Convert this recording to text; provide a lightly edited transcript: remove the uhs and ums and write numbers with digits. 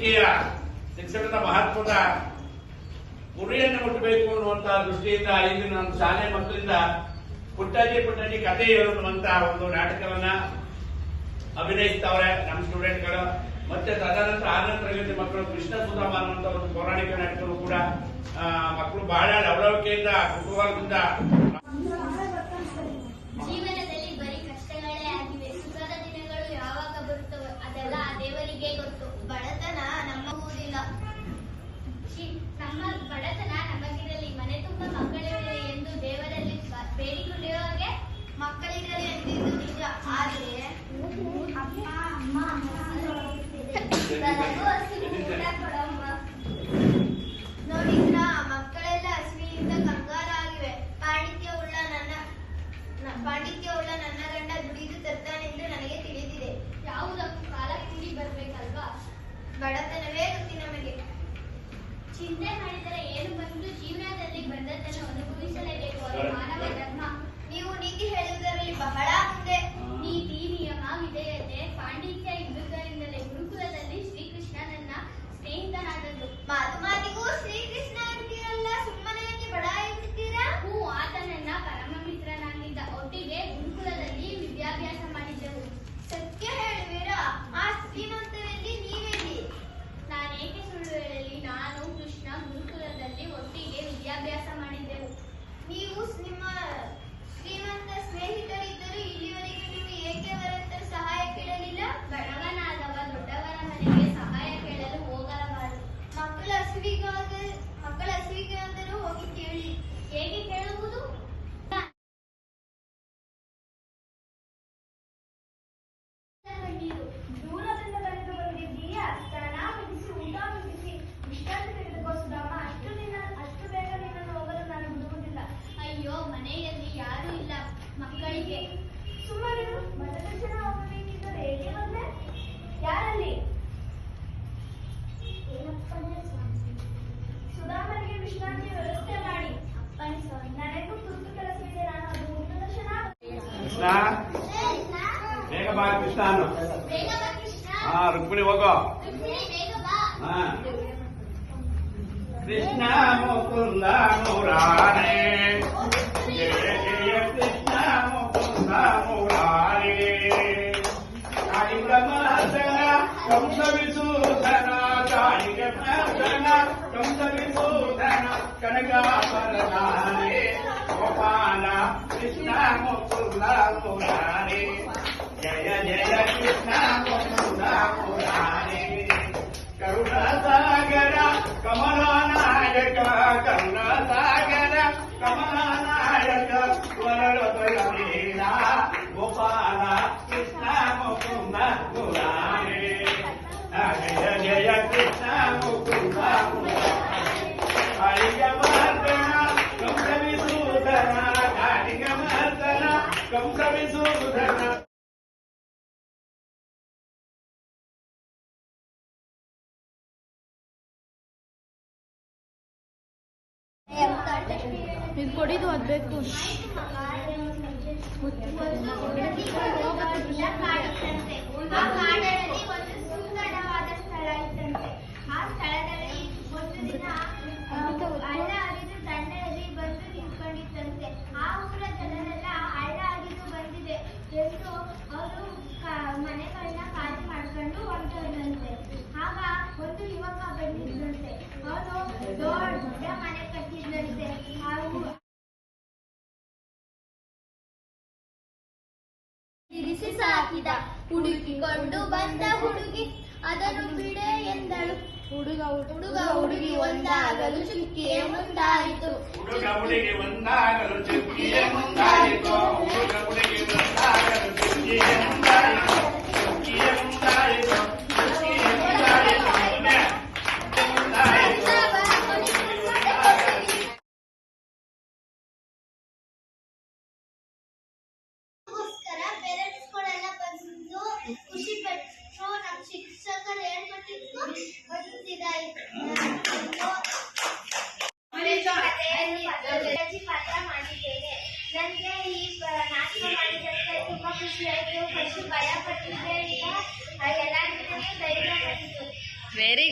ವೈದ್ಯಕೀಯ ಶಿಕ್ಷಣದ ಮಹತ್ವದ ಗುರಿಯನ್ನು ಮುಟ್ಟಬೇಕು ಅನ್ನುವಂತಹ ದೃಷ್ಟಿಯಿಂದ ಇಂದಿನ ನಮ್ಮ ಶಾಲೆ ಮಕ್ಕಳಿಂದ ಪುಟ್ಟಜ್ಜಿ ಕಥೆ ಹೇಳುವಂತ ಒಂದು ನಾಟಕವನ್ನ ಅಭಿನಯಿಸ್ತವ್ರೆ ನಮ್ಮ ಸ್ಟೂಡೆಂಟ್ಗಳು. ಮತ್ತೆ ತದನಂತರ 6ನೇ ತರಗತಿ ಮಕ್ಕಳು ಕೃಷ್ಣ ಸುಧಾಮ ಅನ್ನುವಂತ ಒಂದು ಪೌರಾಣಿಕ ನಾಟಕವು ಕೂಡ ಮಕ್ಕಳು ಬಹಳ ಲವಲವಿಕೆಯಿಂದ ಕುತೂಹಲದಿಂದ. ಜೀವನದಲ್ಲಿ ಬರೀ ಕಷ್ಟಗಳೇ ಆಗಿವೆ. ಸುಖದ ದಿನಗಳು ಯಾವಾಗ ಬರುತ್ತವೆ ಅದೆಲ್ಲ ಆ ದೇವರಿಗೆ ಗೊತ್ತು. ಬಡತನ ನಮ್ಮೂರಿಲ್ಲ, ನಮ್ಮ ಬಡತನ ನಮಗಿರಲಿ, ಮನೆ ತುಂಬ ಮಕ್ಕಳಿರಲಿ ಎಂದು ದೇವರಲ್ಲಿ ಬೇಡಿಕೊಂಡಿರುವಾಗೆ ಮಕ್ಕಳಿರಲಿ ಎಂದಿದ್ದು ನಿಜ. ಆದರೆ ಅಪ್ಪ ಅಮ್ಮ ನೋಡಿದ್ರ ಮಕ್ಕಳೆಲ್ಲ ಹಸಿವಿನಿಂದ ಕಂಗಾಲಾಗಿವೆ. ಪಾಂಡಿತ್ಯವುಳ್ಳ ನನ್ನ ಗಂಡ ದುಡಿದು ತರ್ತಾನೆಂದು ನನಗೆ ತಿಳಿದಿದೆ. ಯಾವುದಕ್ಕೂ ಕಾಲ ಕೂಡಿ ಬರ್ಬೇಕಲ್ವಾ? ಬಡತನವೇ ಗೊತ್ತಿ ನಮಗೆ. ಚಿಂತೆ ಮಾಡಿದರೆ ಏನು ಬಂದು ಜೀವನದಲ್ಲಿ ಬಂದದ್ದನ್ನು ಅನುಭವಿಸಲೇಬೇಕು, ಅದು ಮಾನವ ಧರ್ಮ. ನೀವು ನೀತಿ ಹೇಳುವುದರಲ್ಲಿ ಬಹಳ ಮುಂದೆ. ನೀತಿ, ನಿಯಮ, ವಿಧೇಯತೆ, ಪಾಂಡಿತ್ಯ ಇದ್ದುದರಿಂದಲೇ ಗುರುಕುಲದಲ್ಲಿ ಶ್ರೀಕೃಷ್ಣ ನನ್ನ ಸ್ನೇಹಿತನಾದದ್ದು. ಮಾತಿಗೂ ಶ್ರೀಕೃಷ್ಣ ಅಂತೀರಲ್ಲ, ಸುಮ್ಮನೆ ಯಾಕೆ ಬಡ ಎನ್ನುತ್ತೀರಾ? ಆತ ನನ್ನ ಪರಮ ಮಿತ್ರನಾಗಿದ್ದ. ಒಟ್ಟಿಗೆ ಗುರುಕುಲದಲ್ಲಿ ವಿದ್ಯಾಭ್ಯಾಸ ಮಾಡಿದ್ದೆವು. ಸತ್ಯ ಹೇಳುವಿರಾ? ಆ ಶ್ರೀಮಂತರಲ್ಲಿ ನೀವೆಲ್ಲಿ? ನಾನೇಕೆ ಸುಳ್ಳು ಹೇಳಲಿ? ನಾನು ಕೃಷ್ಣ ಗುರುಕುಲದಲ್ಲಿ ಒಟ್ಟಿಗೆ ವಿದ್ಯಾಭ್ಯಾಸ ಮಾಡಿದ್ದೆವು. ನೀವು ನಿಮ್ಮ ಶ್ರೀಮಂತ ಸ್ನೇಹಿತರಿದ್ದರೂ ಇಲ್ಲಿವರೆಗೆ ನೀವು ಏಕೆ ಅವರಂತರ ಸಹಾಯ ಕೇಳಲಿಲ್ಲ? ಬಡವನಾದವ ದೊಡ್ಡವರ ಮನೆಗೆ ಸಹಾಯ ಕೇಳಲು ಹೋಗಲಬಾರದು. ಮಕ್ಕಳ ಹಸಿವಿಗಾದರೂ ಹೋಗಿ ಕೇಳಿ. ಹೇಗೆ ಕೇಳುವುದು? ದೂರದಿಂದ ಕರೆದು ಬಂದಿದ್ದೀಯಾ? ಸ್ನಾನ ಮುಗಿಸಿ ಊಟ ಮುಗಿಸಿ ವಿಶ್ರಾಂತಿ ತೆಗೆದುಕೋ ಸುಧಾಮ. ಅಷ್ಟು ಬೇಗ ನಿನ್ನನ್ನು ಹೋಗಲು ನಾನು ಬಿಡುವುದಿಲ್ಲ. ಅಯ್ಯೋ, ಮನೆಯಲ್ಲಿ ಯಾರೂ ಇಲ್ಲ. ಮಕ್ಕಳಿಗೆ ಸುಮ್ಮನೆ ಮತದರ್ಶನ ಹೋಗಬೇಕಿದ್ದರೆ ಹೇಗೆ ಬಂದೆ? ಯಾರಲ್ಲಿ? ಸುಧಾಮನಿಗೆ ವಿಶ್ರಾಂತಿ ವ್ಯವಸ್ಥೆ ಮಾಡಿ. ಅಪ್ಪನೇ ಸ್ವಾಮಿ, ನನಗೂ ತುರ್ತು ಕೆಲಸವಿದೆ. ನಾನು ಅದು ಮತದರ್ಶನ. ಬೇಗ ಬಾ ಕೃಷ್ಣ ಅನ್ನು. ರುಕ್ಮಿಣಿ ಹೋಗೋ. ಕೃಷ್ಣ ಮುಕುಂದ ಮುರಾರೇ, ಜಯ ಜಯ ಕೃಷ್ಣ ಮುಕುಂದ ಮುರಾರೇ. ಕಾಳಿಂಗಮರ್ದನ ಕಂಸ ವಿಸೂದನ, ಕಾಳಿಂಗಮರ್ದನ ಕಂಸ ವಿಸೂದನ, ಕನಕಾಭರಣಾರೇ ಗೋಪಾಲ ಕೃಷ್ಣ ಮುಕುಂದ ಮುರಾರೇ. ಜಯ ಜಯ ಕೃಷ್ಣ ಮುಕುಂದ ಮುರಾರೇ. ಕರುಣಾಸಾಗರ ಕಮಲಾನಾಯಕ, ಕರುಣಾಸಾಗರ ಕಮಲಾನಾಯಕ, ವರಳಬಲವೀರ ಗೋಪಾಲ ಕೃಷ್ಣ ಮುಕುಂದ ಮುರಾರೇ. ಜಯ ಜಯ ಕೃಷ್ಣ ಮುಕುಂದ ಮುರಾರೇ. ಕಾಳಿಂಗಮರ್ದನ ಕಂಸ ವಿಸೂದನ, ಕಾಳಿಂಗಮರ್ದನ ಕಂಸ ವಿಸೂದನ. ಇದು ಕೊಡಿದು ಅದ್ಬೇಕು. ಸುಂದರವಾದ ಸ್ಥಳ ಇತ್ತಂತೆ. ಆ ಸ್ಥಳದಲ್ಲಿ ಒಂದು ದಿನ ಹಳ್ಳ ಹರಿದು ದಂಡೆಯಲ್ಲಿ ಬಂದು ನಿಂತ್ಕೊಂಡಿತ್ತಂತೆ. ಆ ಊರ ಜನರೆಲ್ಲ ಹಳ್ಳ ಹರಿದು ಬಂದಿದೆ ಎಂದು ಅವರು ಮನೆಗಳನ್ನ ಖಾಲಿ ಮಾಡ್ಕೊಂಡು ಹೊರಟಂತೆ. ಆಗ ಒಂದು ಯುವಕ ಬಂದಿದ್ದಂತೆ. ಅವನು ದೊಡ್ಡ ಮನೆ ಕಟ್ಟಿದ್ದಂತೆ. ಇರಿಸಿ ಸಾಕಿದ. ಹುಡುಕಿಕೊಂಡು ಬಂದ ಹುಡುಗಿ ಅದನ್ನು ಬಿಡೆ ಎಂದಳು. ಹುಡುಗ ಹುಡುಗಿ ಒಂದಾಗಲು ಚುಕ್ಕಿಯೇ ಮುಂದಾಯಿತು. ಹುಡುಗ ಹುಡುಗಿ ಒಂದಾಗಲು ಚುಕ್ಕಿಯೇ ಮುಂದಾಯಿತು. ಹುಡುಗ ಹುಡುಗಿ ಒಂದಾಗಲು ಚುಕ್ಕಿಯೇ ಮುಂದಾಯಿತು. ಚುಕ್ಕಿಯೇ ಮುಂದಾಯಿತು. ಚುಕ್ಕಿಯೇ ಮುಂದಾಯಿತು. ಪೇರೆಂಟ್ಸ್ಗಳೆಲ್ಲ ಬಂದು ಖುಷಿ ಪಟ್ಟರು. ನಮ್ಮ ಶಿಕ್ಷಕರು ಹೇಳ್ಕೊಟ್ಟಿದ್ದು ಗೊತ್ತಿದ್ದಾಯಿತು. ಪಾತ್ರ ಮಾಡಿದ್ದೇನೆ. ನನಗೆ ಈ ನಾಟಕ ಮಾಡಿದ್ದಕ್ಕೆ ತುಂಬಾ ಖುಷಿ ಆಯಿತು. ಫಸ್ಟ್ ಭಯ ಪಟ್ಟಿದ್ದೆ, ಈಗ ಎಲ್ಲರಿಗೂ ಧೈರ್ಯ ಬಂತು. ವೆರಿ